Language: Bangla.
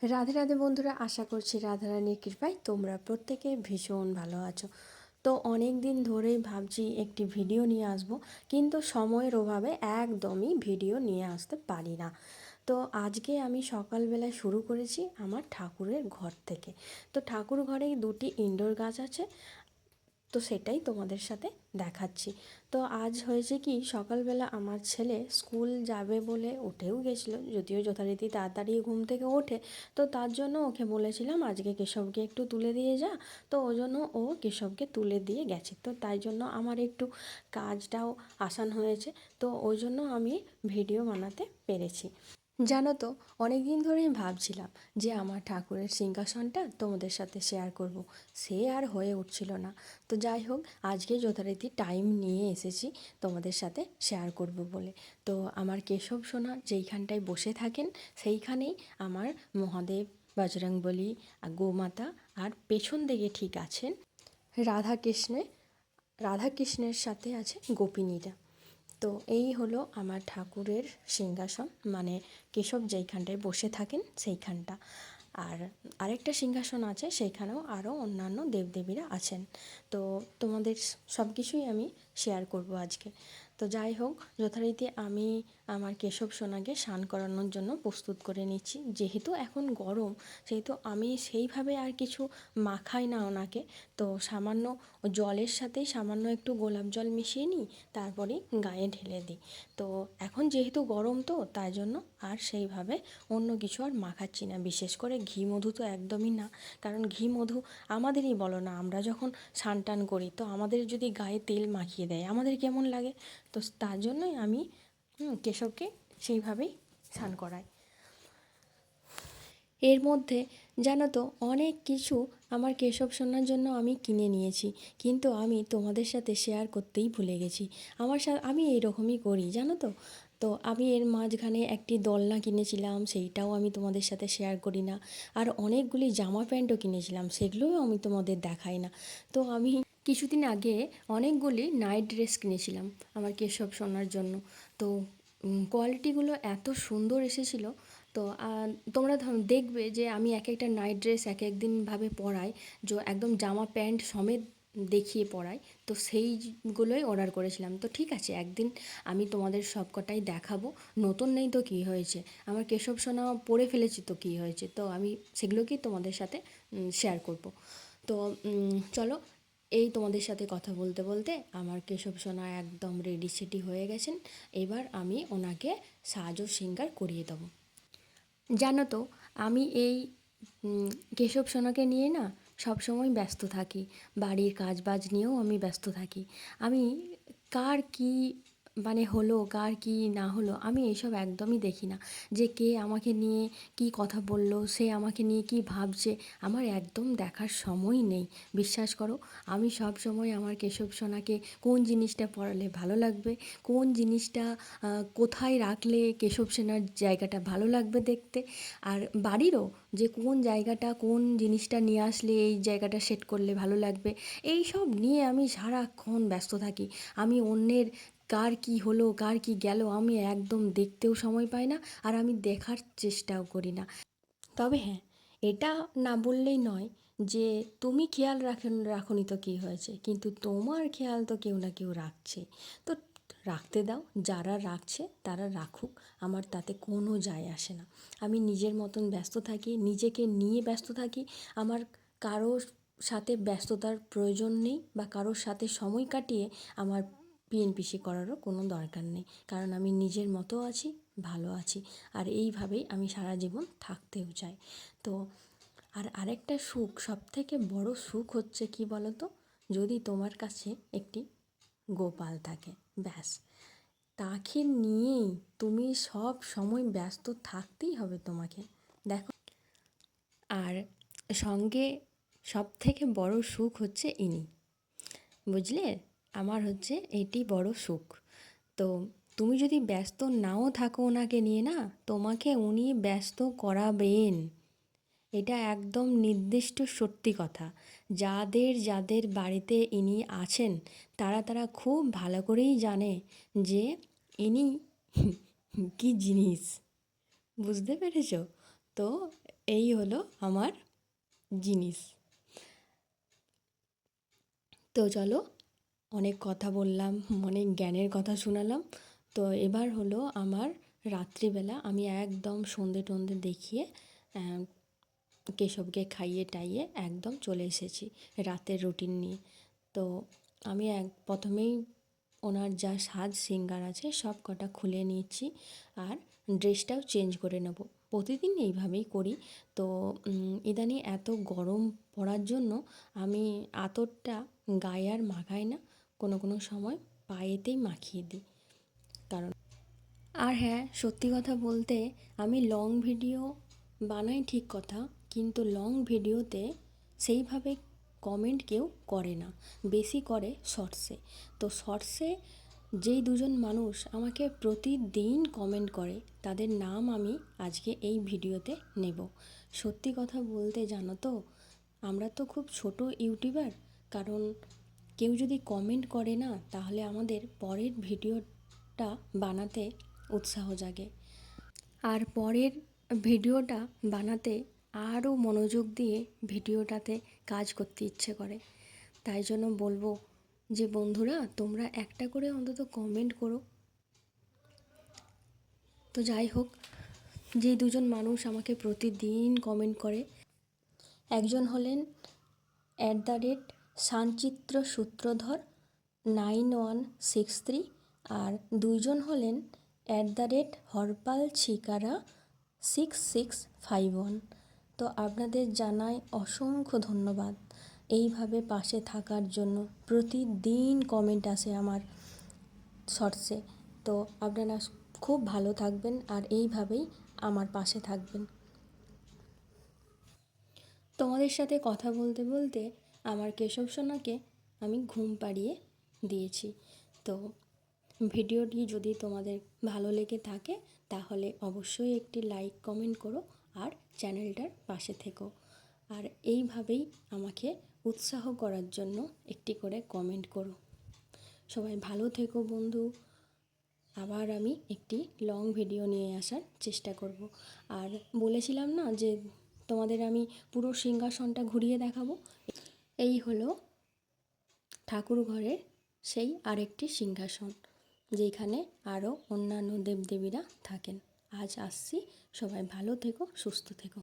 রাধে রাধে বন্ধুরা, আশা করছি রাধারানীর কৃপায় তোমরা প্রত্যেকে ভীষণ ভালো আছো। তো অনেক দিন ধরেই ভাবছি একটি ভিডিও নিয়ে আসব, কিন্তু সময়ের অভাবে একদমই ভিডিও নিয়ে আসতে পারি না। তো আজকে আমি সকালবেলায় শুরু করেছি আমার ঠাকুরের ঘর থেকে। তো ঠাকুর ঘরে দুটি ইনডোর গাছ আছে, তো সেটাই তোমাদের সাথে দেখাচ্ছি। তো আজ হয়েছে কি, সকালবেলা আমার ছেলে স্কুল যাবে বলে উঠেও গেছিলো, যদিও যথারীতি তাড়াতাড়ি ঘুম থেকে ওঠে। তো তার জন্য ওকে বলেছিলাম আজকে কেশবকে একটু তুলে দিয়ে যা। তো ওই জন্য ও কেশবকে তুলে দিয়ে গেছে, তো তাই জন্য আমার একটু কাজটাও আসান হয়েছে। তো ওই জন্য আমি ভিডিও বানাতে পেরেছি। জানো তো, অনেক দিন ধরেই ভাবছিলাম যে আমার ঠাকুরের সিংহাসনটা তোমাদের সাথে শেয়ার করব, সে আর হয়ে উঠছিল না। তো যাই হোক, আজকে যথারীতি টাইম নিয়ে এসেছি তোমাদের সাথে শেয়ার করব বলে। তো আমার কেশব সোনা যেইখানটায় বসে থাকেন সেইখানেই আমার মহাদেব, বজরংবলী, গোমাতা, আর পেছন দিকে ঠিক আছেন রাধাকৃষ্ণে রাধাকৃষ্ণের সাথে আছে গোপিনীরা। তো এই হলো আমার ঠাকুরের সিংহাসন, মানে কেশব যেইখানটায় বসে থাকেন সেইখানটা। আর আরেকটা সিংহাসন আছে, সেইখানেও আরও অন্যান্য দেবদেবীরা আছেন। তো তোমাদের সব কিছুই আমি শেয়ার করব আজকে। তো যাই হোক, যথারীতি আমি আমার কেশব সোনাকে স্নান করানোর জন্য প্রস্তুত করে নিচ্ছি। যেহেতু এখন গরম, সেহেতু আমি সেইভাবে আর কিছু মাখাই না ওনাকে। তো সামান্য জলের সাথেই সামান্য একটু গোলাপ জল মিশিয়ে নিই, তারপরেই গায়ে ঢেলে দিই। তো এখন যেহেতু গরম, তো তাই জন্য আর সেইভাবে অন্য কিছু আর মাখাচ্ছি না। বিশেষ করে ঘি মধু তো একদমই না, কারণ ঘি মধু আমাদেরই বলো না, আমরা যখন স্নান টান করি তো আমাদের যদি গায়ে তেল মাখিয়ে দেয় আমাদের কেমন লাগে। তো তার জন্যই আমি কেশবকে সেইভাবেই স্নান করাই। এর মধ্যে জানো তো, অনেক কিছু আমার কেশব সোনার জন্য আমি কিনে নিয়েছি, কিন্তু আমি তোমাদের সাথে শেয়ার করতেই ভুলে গেছি। আমি এইরকমই করি জানো তো। তো আমি এর মাঝখানে একটি দোলনা কিনেছিলাম, সেইটাও আমি তোমাদের সাথে শেয়ার করি না। আর অনেকগুলি জামা প্যান্টও কিনেছিলাম, সেগুলোও আমি তোমাদের দেখাই না। তো আমি কিছুদিন আগে অনেকগুলি নাইট ড্রেস কিনেছিলাম আমার কেশব সোনার জন্য। তো কোয়ালিটিগুলো এত সুন্দর এসেছিলো। তো তোমরা দেখবে যে আমি এক একটা নাইট ড্রেস এক এক দিনভাবে পরাই, যে একদম জামা প্যান্ট সমেত দেখিয়ে পরাই। তো সেইগুলোই অর্ডার করেছিলাম। তো ঠিক আছে, একদিন আমি তোমাদের সবকটাই দেখাবো। নতুন নেই তো কী হয়েছে, আমার কেশব সোনা পরে ফেলেছি তো কী হয়েছে, তো আমি সেগুলোকেই তোমাদের সাথে শেয়ার করব। তো চলো, এই তোমাদের সাথে কথা বলতে বলতে আমার কেশব সোনা একদম রেডি সেডি হয়ে গেছেন। এবার আমি ওনাকে সাজ ও শৃঙ্গার করিয়ে দেবো। জানো তো, আমি এই কেশব সোনাকে নিয়ে না সবসময় ব্যস্ত থাকি। বাড়ির কাজবাজ নিয়েও আমি ব্যস্ত থাকি। আমি কার কি মানে হলো, কার কি না হলো, আমি এইসব একদমই দেখি না। যে কে আমাকে নিয়ে কি কথা বলল, সে আমাকে নিয়ে কি ভাবছে, আমার একদম দেখার সময় নেই। বিশ্বাস করো, আমি সব সময় আমার কেশব সোনাকে কোন জিনিসটা পরালে ভালো লাগবে, কোন জিনিসটা কোথায় রাখলে কেশব সোনার জায়গাটা ভালো লাগবে দেখতে, আর বাড়িরও যে কোন জায়গাটা কোন জিনিসটা নিয়ে আসলে এই জায়গাটা সেট করলে ভালো লাগবে, এই সব নিয়ে আমি সারাক্ষণ ব্যস্ত থাকি। আমি অন্যের কার কি হলো, কার কি গেল, আমি একদম দেখতেও সময় পাই না, আর আমি দেখার চেষ্টাও করি না। তবে হ্যাঁ, এটা না বললেই নয় যে তুমি খেয়াল রাখোনি তো কী হয়েছে, কিন্তু তোমার খেয়াল তো কেউ না কেউ রাখছে। তো রাখতে দাও, যারা রাখছে তারা রাখুক, আমার তাতে কোনো যায় আসে না। আমি নিজের মতন ব্যস্ত থাকি, নিজেকে নিয়ে ব্যস্ত থাকি। আমার কারোর সাথে ব্যস্ততার প্রয়োজন নেই, বা কারোর সাথে সময় কাটিয়ে আমার পিএনপিসি করারও কোনো দরকার নেই, কারণ আমি নিজের মতো আছি, ভালো আছি। আর এইভাবেই আমি সারা জীবন থাকতেও চাই। তো আরেকটা সুখ, সবথেকে বড় সুখ হচ্ছে কি বলো তো, যদি তোমার কাছে একটি গোপাল থাকে, ব্যাস, তাকে নিয়েই তুমি সব সময় ব্যস্ত থাকতেই হবে তোমাকে। দেখো, আর সঙ্গে সবথেকে বড় সুখ হচ্ছে ইনি, বুঝলে, আমার হচ্ছে এটি বড় সুখ। তো তুমি যদি ব্যস্ত নাও থাকো ওনাকে নিয়ে, না, তোমাকে উনি ব্যস্ত করাবেন, এটা একদম নির্দিষ্ট সত্যি কথা। যাদের যাদের বাড়িতে ইনি আছেন, তারা তারা খুব ভালো করেই জানে যে ইনি কী জিনিস, বুঝতে পেরেছ? তো এই হলো আমার জিনিস। তো চলো, অনেক কথা বললাম, অনেক জ্ঞানের কথা শোনালাম। তো এবার হলো আমার রাত্রিবেলা, আমি একদম সন্ধে টন্ধে দেখিয়ে কেশবকে খাইয়ে টাইয়ে একদম চলে এসেছি রাতের রুটিন নিয়ে। তো আমি প্রথমেই ওনার যা সাজ সিঙ্গার আছে সব কটা খুলে নিচ্ছি, আর ড্রেসটাও চেঞ্জ করে নেব। প্রতিদিন এইভাবেই করি। তো ইদানিং এত গরম পড়ার জন্য আমি আতরটা গায়ে আর মাখাই না, কোনো কোনো সময় পায়েতেই মাখিয়ে দিই। কারণ আর হ্যাঁ, সত্যি কথা বলতে আমি লং ভিডিও বানাই ঠিক কথা, কিন্তু লং ভিডিওতে সেইভাবে কমেন্ট কেউ করে না, বেশি করে শর্টসে। তো শর্টসে যেই দুজন মানুষ আমাকে প্রতিদিন কমেন্ট করে, তাদের নাম আমি আজকে এই ভিডিওতে নেব। সত্যি কথা বলতে জানো তো, আমরা তো খুব ছোট ইউটিউবার। কারণ কেউ যদি কমেন্ট করে না, তাহলে আমাদের পরের ভিডিওটা বানাতে উৎসাহ জাগে, আর পরের ভিডিওটা বানাতে আরও মনোযোগ দিয়ে ভিডিওটাতে কাজ করতে ইচ্ছে করে। তাই জন্য বলবো যে বন্ধুরা, তোমরা একটা করে অন্তত কমেন্ট করো। তো যাই হোক, যেই দুজন মানুষ আমাকে প্রতিদিন কমেন্ট করে, একজন হলেন @সানচিত্র সূত্রধর 9163, আর দুইজন হলেন হরপাল ছিকারা 6651। তো আপনাদের জানাই অসংখ্য ধন্যবাদ এইভাবে পাশে থাকার জন্য। প্রতিদিন কমেন্ট আসে আমার শর্টসে। তো আপনারা খুব ভালো থাকবেন আর এইভাবেই আমার পাশে থাকবেন। তোমাদের সাথে কথা বলতে বলতে আমার কেশব সোনাকে আমি ঘুম পাড়িয়ে দিয়েছি। তো ভিডিওটি যদি তোমাদের ভালো লেগে থাকে, তাহলে অবশ্যই একটি লাইক কমেন্ট করো, আর চ্যানেলটার পাশে থেকো। আর এইভাবেই আমাকে উৎসাহ করার জন্য একটি করে কমেন্ট করো। সবাই ভালো থেকো বন্ধু। আবার আমি একটি লং ভিডিও নিয়ে আসার চেষ্টা করব। আর বলেছিলাম না যে তোমাদের আমি পুরো সিংহাসনটা ঘুরিয়ে দেখাবো। এই হলো ঠাকুর ঘরের সেই আরেকটি সিংহাসন, যেখানে আরও অন্যান্য দেবদেবীরা থাকেন। আজ আসছি, সবাই ভালো থেকো, সুস্থ থেকো।